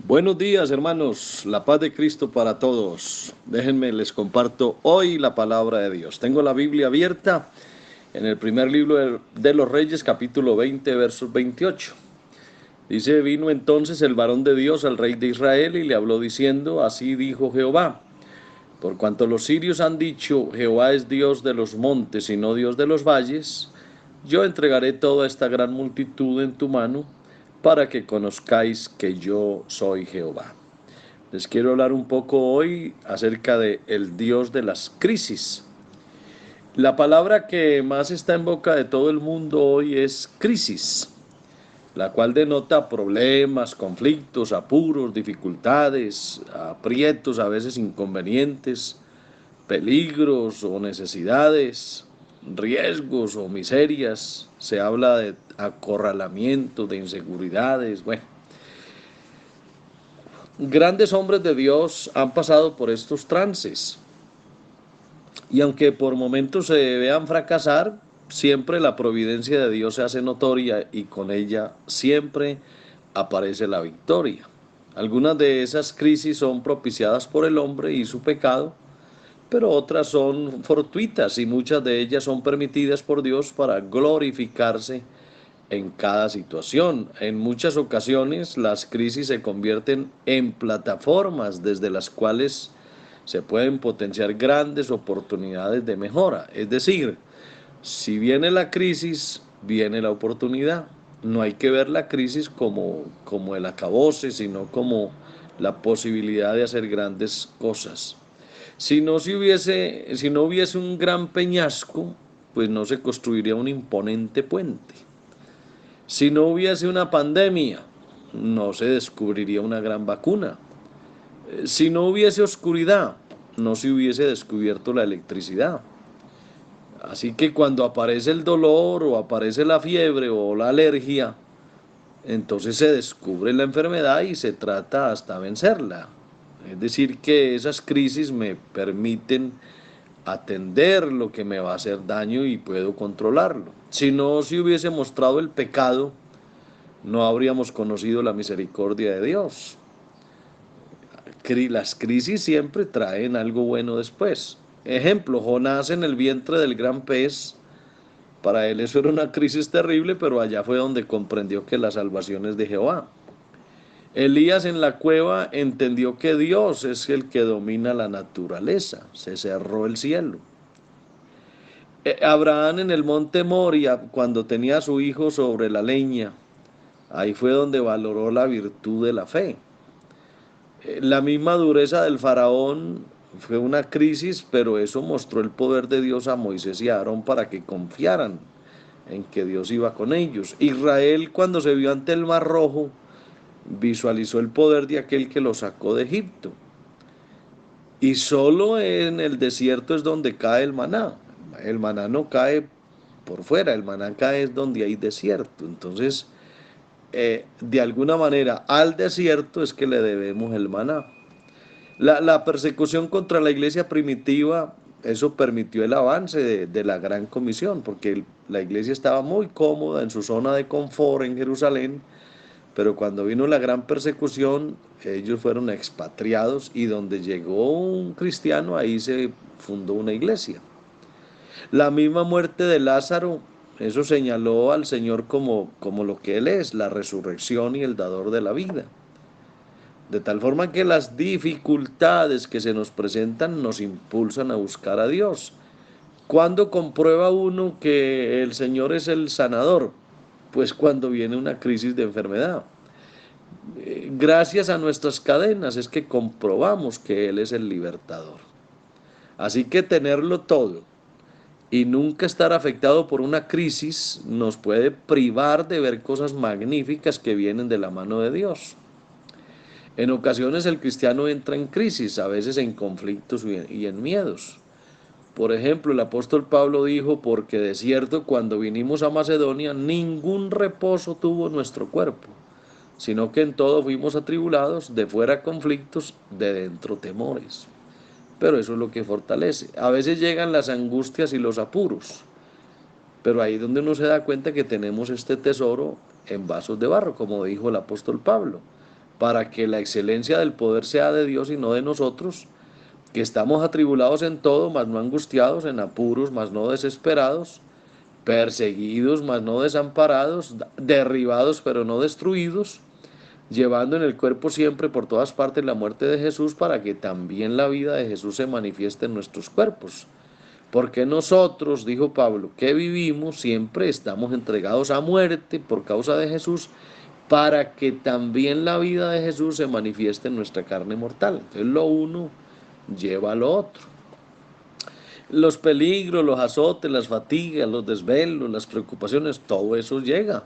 Buenos días, hermanos. La paz de Cristo para todos. Déjenme, les comparto hoy la palabra de Dios. Tengo la Biblia abierta en el primer libro de los Reyes, capítulo 20, versos 28. Dice: vino entonces el varón de Dios al rey de Israel y le habló diciendo: así dijo Jehová, por cuanto los sirios han dicho, Jehová es Dios de los montes y no Dios de los valles, yo entregaré toda esta gran multitud en tu mano, para que conozcáis que yo soy Jehová. Les quiero hablar un poco hoy acerca de el Dios de las crisis. La palabra que más está en boca de todo el mundo hoy es crisis, la cual denota problemas, conflictos, apuros, dificultades, aprietos, a veces inconvenientes, peligros o necesidades, riesgos o miserias. Se habla de acorralamiento, de inseguridades. Bueno, grandes hombres de Dios han pasado por estos trances. Y aunque por momentos se vean fracasar, siempre la providencia de Dios se hace notoria y con ella siempre aparece la victoria. Algunas de esas crisis son propiciadas por el hombre y su pecado, pero otras son fortuitas y muchas de ellas son permitidas por Dios para glorificarse en cada situación. En muchas ocasiones las crisis se convierten en plataformas desde las cuales se pueden potenciar grandes oportunidades de mejora. Es decir, si viene la crisis, viene la oportunidad. No hay que ver la crisis como el acabose, sino como la posibilidad de hacer grandes cosas. Si no hubiese un gran peñasco, pues no se construiría un imponente puente. Si no hubiese una pandemia, no se descubriría una gran vacuna. Si no hubiese oscuridad, no se hubiese descubierto la electricidad. Así que cuando aparece el dolor o aparece la fiebre o la alergia, entonces se descubre la enfermedad y se trata hasta vencerla. Es decir, que esas crisis me permiten atender lo que me va a hacer daño y puedo controlarlo. Si no se hubiese mostrado el pecado, no habríamos conocido la misericordia de Dios. Las crisis siempre traen algo bueno después. Ejemplo, Jonás en el vientre del gran pez. Para él eso era una crisis terrible, pero allá fue donde comprendió que la salvación es de Jehová. Elías en la cueva entendió que Dios es el que domina la naturaleza. Se cerró el cielo. Abraham en el monte Moria, cuando tenía a su hijo sobre la leña, ahí fue donde valoró la virtud de la fe. La misma dureza del faraón fue una crisis, pero eso mostró el poder de Dios a Moisés y a Aarón para que confiaran en que Dios iba con ellos. Israel, cuando se vio ante el Mar Rojo, visualizó el poder de aquel que lo sacó de Egipto. Y solo en el desierto es donde cae el maná. El maná no cae por fuera, el maná cae es donde hay desierto. Entonces, de alguna manera, al desierto es que le debemos el maná. La persecución contra la iglesia primitiva, eso permitió el avance de la gran comisión, porque la iglesia estaba muy cómoda en su zona de confort en Jerusalén, pero cuando vino la gran persecución, ellos fueron expatriados y donde llegó un cristiano, ahí se fundó una iglesia. La misma muerte de Lázaro, eso señaló al Señor como lo que Él es, la resurrección y el dador de la vida. De tal forma que las dificultades que se nos presentan nos impulsan a buscar a Dios. ¿Cuándo comprueba uno que el Señor es el sanador? Pues cuando viene una crisis de enfermedad. Gracias a nuestras cadenas es que comprobamos que Él es el libertador. Así que tenerlo todo y nunca estar afectado por una crisis nos puede privar de ver cosas magníficas que vienen de la mano de Dios. En ocasiones el cristiano entra en crisis, a veces en conflictos y en miedos. Por ejemplo, el apóstol Pablo dijo: porque de cierto cuando vinimos a Macedonia ningún reposo tuvo nuestro cuerpo, sino que en todo fuimos atribulados, de fuera conflictos, de dentro temores. Pero eso es lo que fortalece. A veces llegan las angustias y los apuros, pero ahí es donde uno se da cuenta que tenemos este tesoro en vasos de barro, como dijo el apóstol Pablo. para que la excelencia del poder sea de Dios y no de nosotros, que estamos atribulados en todo, mas no angustiados, en apuros, mas no desesperados, perseguidos, mas no desamparados, derribados, pero no destruidos, llevando en el cuerpo siempre por todas partes la muerte de Jesús, para que también la vida de Jesús se manifieste en nuestros cuerpos. Porque nosotros, dijo Pablo, que vivimos, siempre estamos entregados a muerte por causa de Jesús, para que también la vida de Jesús se manifieste en nuestra carne mortal. Entonces lo uno lleva a lo otro. Los peligros, los azotes, las fatigas, los desvelos, las preocupaciones, todo eso llega.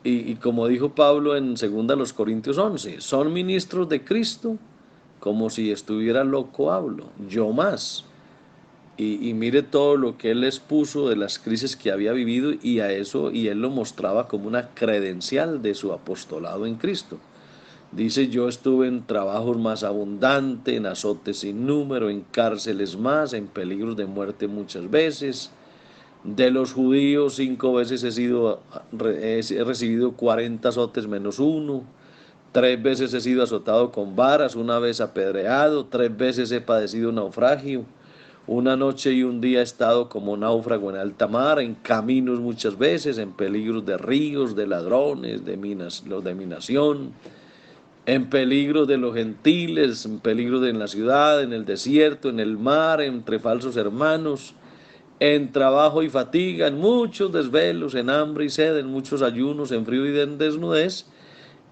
Y como dijo Pablo en 2 Corintios 11, son ministros de Cristo, como si estuviera loco hablo, yo más. Y mire todo lo que él expuso de las crisis que había vivido, y a eso, y él lo mostraba como una credencial de su apostolado en Cristo. Dice, yo estuve en trabajos más abundantes, en azotes sin número, en cárceles más, en peligros de muerte muchas veces. De los judíos 5 veces he recibido 40 azotes menos uno. 3 veces he sido azotado con varas, 1 vez apedreado, 3 veces he padecido naufragio. 1 noche y 1 día he estado como náufrago en alta mar, en caminos muchas veces, en peligros de ríos, de ladrones, los de mi nación, en peligro de los gentiles, en peligro en la ciudad, en el desierto, en el mar, entre falsos hermanos, en trabajo y fatiga, en muchos desvelos, en hambre y sed, en muchos ayunos, en frío y en desnudez.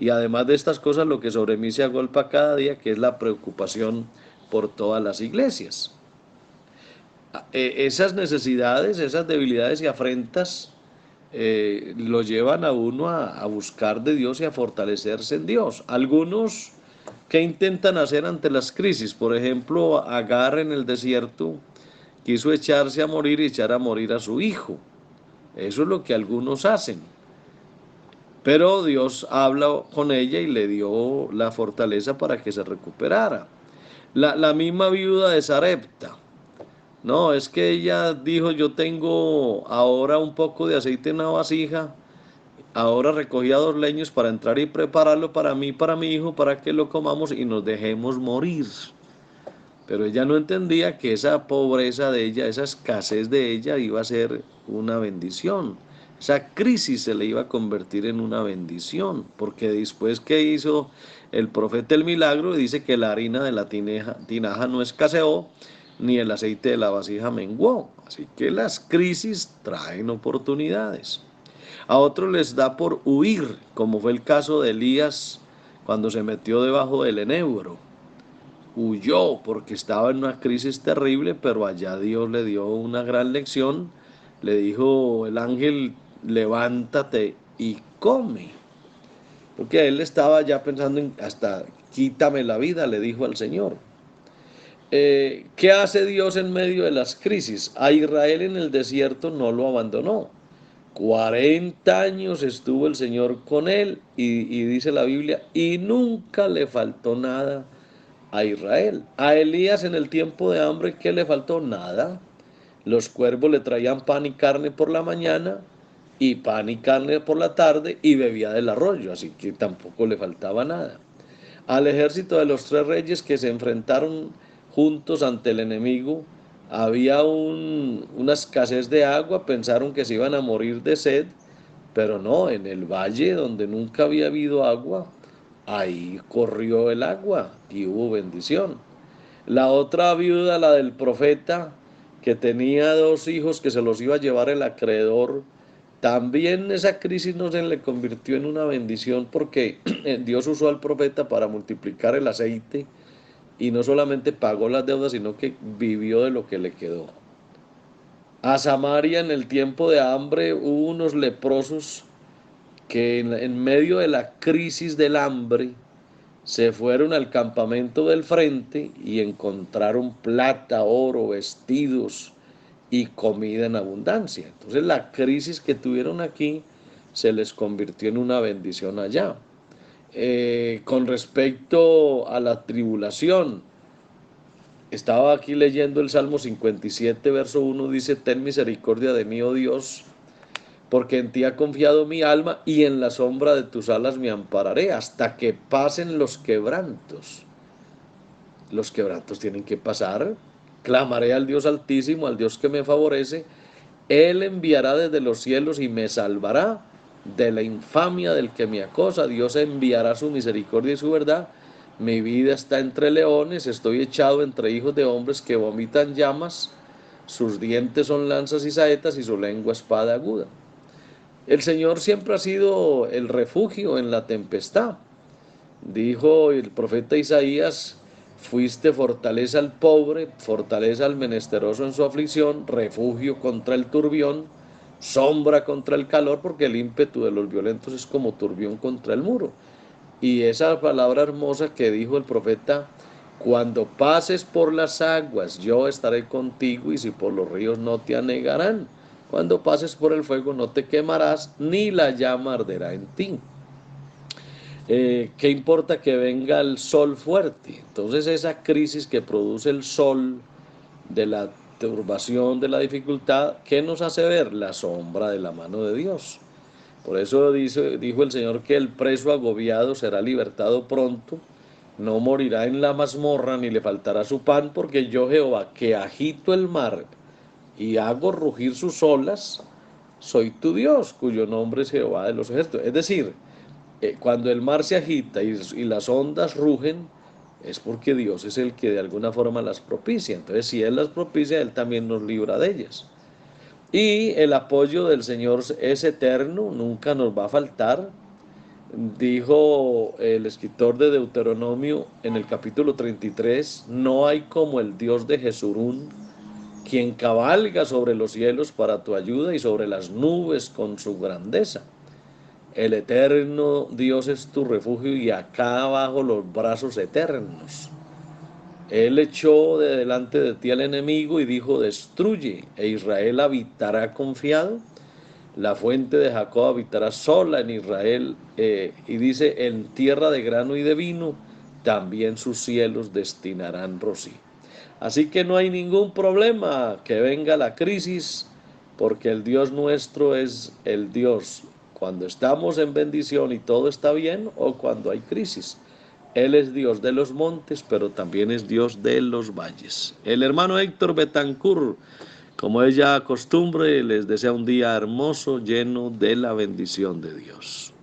Y además de estas cosas, lo que sobre mí se agolpa cada día, que es la preocupación por todas las iglesias. Esas necesidades, esas debilidades y afrentas lo llevan a uno a buscar de Dios y a fortalecerse en Dios. Algunos que intentan hacer ante las crisis, por ejemplo, Agar en el desierto quiso echarse a morir y echar a morir a su hijo. Eso es lo que algunos hacen. Pero Dios habla con ella y le dio la fortaleza para que se recuperara. La misma viuda de Sarepta. No, es que ella dijo, yo tengo ahora un poco de aceite en una vasija, ahora recogía 2 leños para entrar y prepararlo para mí, para mi hijo, para que lo comamos y nos dejemos morir. Pero ella no entendía que esa pobreza de ella, esa escasez de ella iba a ser una bendición. Esa crisis se le iba a convertir en una bendición, porque después que hizo el profeta el milagro, dice que la harina de la tinaja no escaseó, ni el aceite de la vasija menguó. Así que las crisis traen oportunidades. A otros les da por huir, como fue el caso de Elías cuando se metió debajo del enebro. Huyó porque estaba en una crisis terrible, pero allá Dios le dio una gran lección. Le dijo el ángel, levántate y come. Porque él estaba ya pensando en hasta quítame la vida, le dijo al Señor. ¿Qué hace Dios en medio de las crisis? A Israel en el desierto no lo abandonó. 40 años estuvo el Señor con él y dice la Biblia, y nunca le faltó nada a Israel. A Elías en el tiempo de hambre, ¿qué le faltó? Nada. Los cuervos le traían pan y carne por la mañana y pan y carne por la tarde y bebía del arroyo, así que tampoco le faltaba nada. Al ejército de los 3 reyes que se enfrentaron juntos ante el enemigo, había una escasez de agua, pensaron que se iban a morir de sed, pero no, en el valle donde nunca había habido agua, ahí corrió el agua y hubo bendición. La otra viuda, la del profeta, que tenía 2 hijos que se los iba a llevar el acreedor, también esa crisis no se le convirtió en una bendición porque Dios usó al profeta para multiplicar el aceite y no solamente pagó las deudas, sino que vivió de lo que le quedó. A Samaria en el tiempo de hambre hubo unos leprosos que en medio de la crisis del hambre se fueron al campamento del frente y encontraron plata, oro, vestidos y comida en abundancia. Entonces la crisis que tuvieron aquí se les convirtió en una bendición allá. Con respecto a la tribulación, estaba aquí leyendo el Salmo 57, verso 1, dice, ten misericordia de mí, oh Dios, porque en ti ha confiado mi alma y en la sombra de tus alas me ampararé hasta que pasen los quebrantos. Los quebrantos tienen que pasar. Clamaré al Dios Altísimo, al Dios que me favorece. Él enviará desde los cielos y me salvará de la infamia del que me acosa. Dios enviará su misericordia y su verdad. Mi vida está entre leones, estoy echado entre hijos de hombres que vomitan llamas. Sus dientes son lanzas y saetas y su lengua espada aguda. El Señor siempre ha sido el refugio en la tempestad. Dijo el profeta Isaías: fuiste fortaleza al pobre, fortaleza al menesteroso en su aflicción, refugio contra el turbión, sombra contra el calor, porque el ímpetu de los violentos es como turbión contra el muro. Y esa palabra hermosa que dijo el profeta: cuando pases por las aguas, yo estaré contigo, y si por los ríos, no te anegarán. Cuando pases por el fuego, no te quemarás, ni la llama arderá en ti. ¿Qué importa que venga el sol fuerte? Entonces esa crisis que produce el sol, de la turbación, de la dificultad, ¿qué nos hace ver? La sombra de la mano de Dios. Por eso dijo el Señor que el preso agobiado será libertado pronto, no morirá en la mazmorra ni le faltará su pan, porque yo, Jehová, que agito el mar y hago rugir sus olas, soy tu Dios, cuyo nombre es Jehová de los ejércitos. Es decir, cuando el mar se agita y las ondas rugen, es porque Dios es el que de alguna forma las propicia. Entonces, si Él las propicia, Él también nos libra de ellas. Y el apoyo del Señor es eterno, nunca nos va a faltar. Dijo el escritor de Deuteronomio en el capítulo 33, no hay como el Dios de Jesurún, quien cabalga sobre los cielos para tu ayuda y sobre las nubes con su grandeza. El eterno Dios es tu refugio y acá abajo los brazos eternos. Él echó de delante de ti al enemigo y dijo: destruye, e Israel habitará confiado. La fuente de Jacob habitará sola en Israel. Y dice: en tierra de grano y de vino, también sus cielos destinarán rocío. Así que no hay ningún problema que venga la crisis, porque el Dios nuestro es el Dios cuando estamos en bendición y todo está bien, o cuando hay crisis. Él es Dios de los montes, pero también es Dios de los valles. El hermano Héctor Betancourt, como es ya costumbre, les desea un día hermoso, lleno de la bendición de Dios.